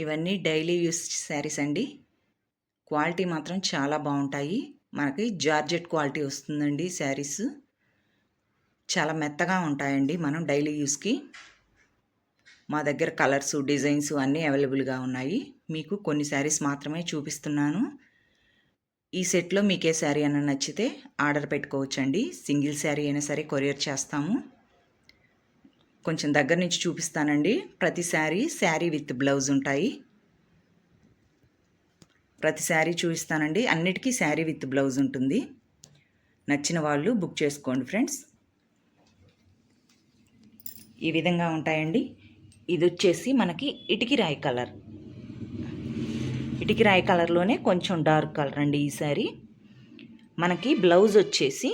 ఇవన్నీ daily use saris అండి. Quality మాత్రం చాలా బాగుంటాయి. మనకి జార్జెట్ క్వాలిటీ వస్తుందండి శారీస్. చాలా మెత్తగా ఉంటాయండి మనం డైలీ యూస్కి. మా దగ్గర కలర్స్, డిజైన్స్ అన్నీ అవైలబుల్గా ఉన్నాయి. మీకు కొన్ని శారీస్ మాత్రమే చూపిస్తున్నాను. ఈ సెట్లో మీకే శారీ అయినా నచ్చితే ఆర్డర్ పెట్టుకోవచ్చండి. సింగిల్ శారీ అయినా సరే కొరియర్ చేస్తాము. కొంచెం దగ్గర నుంచి చూపిస్తానండి. ప్రతి శారీ విత్ బ్లౌజ్ ఉంటాయి. ప్రతి శారీ చూపిస్తానండి. అన్నిటికీ శారీ విత్ బ్లౌజ్ ఉంటుంది. నచ్చిన వాళ్ళు బుక్ చేసుకోండి ఫ్రెండ్స్. ఈ విధంగా ఉంటాయండి. ఇది వచ్చేసి మనకి ఇటికిరాయి కలర్. ఇటికిరాయి కలర్లోనే కొంచెం డార్క్ కలర్ అండి ఈ శారీ. మనకి బ్లౌజ్ వచ్చేసి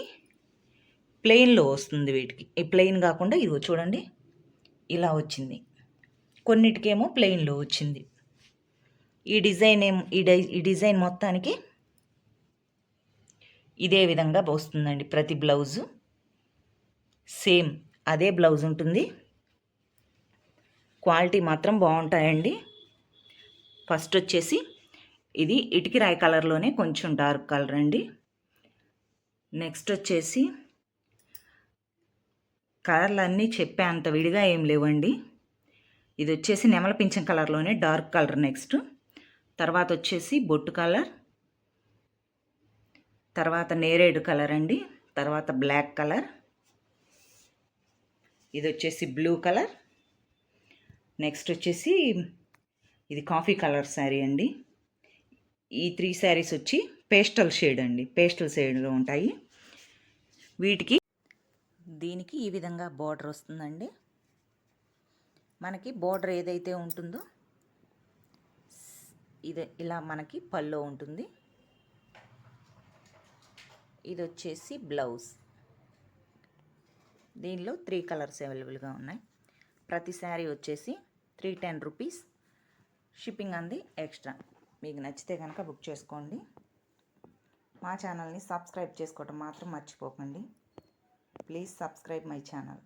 ప్లెయిన్లో వస్తుంది. వీటికి ఈ ప్లెయిన్ కాకుండా ఇదిగో చూడండి ఇలా వచ్చింది. కొన్నిటికేమో ప్లెయిన్లో వచ్చింది. ఈ డిజైన్ మొత్తానికి ఇదే విధంగా వస్తుందండి. ప్రతి బ్లౌజు సేమ్ అదే బ్లౌజ్ ఉంటుంది. క్వాలిటీ మాత్రం బాగుంటాయండి. ఫస్ట్ వచ్చేసి ఇది ఇటికిరాయి కలర్లోనే కొంచెం డార్క్ కలర్ అండి. నెక్స్ట్ వచ్చేసి కలర్లు అన్నీ చెప్పే అంత విడిగా ఏం లేవండి. ఇది వచ్చేసి నెమల పింఛం కలర్లోనే డార్క్ కలర్. నెక్స్ట్ తర్వాత వచ్చేసి బొట్టు కలర్, తర్వాత నేరేడు కలర్ అండి, తర్వాత బ్లాక్ కలర్, ఇది వచ్చేసి బ్లూ కలర్, నెక్స్ట్ వచ్చేసి ఇది కాఫీ కలర్ శారీ అండి. ఈ 3 శారీస్ వచ్చి పేస్టల్ షేడ్ అండి. పేస్టల్ షేడ్లో ఉంటాయి. దీనికి ఈ విధంగా బోర్డర్ వస్తుందండి. మనకి బోర్డర్ ఏదైతే ఉంటుందో ఇది ఇలా మనకి పల్లో ఉంటుంది. ఇది వచ్చేసి బ్లౌజ్. దీనిలో 3 కలర్స్ అవైలబుల్గా ఉన్నాయి. ప్రతి శారీ వచ్చేసి 310 రూపీస్. షిప్పింగ్ అంది ఎక్స్ట్రా. మీకు నచ్చితే కనుక బుక్ చేసుకోండి. మా ఛానల్ని సబ్స్క్రైబ్ చేసుకోవటం మాత్రం మర్చిపోకండి. Please subscribe my channel.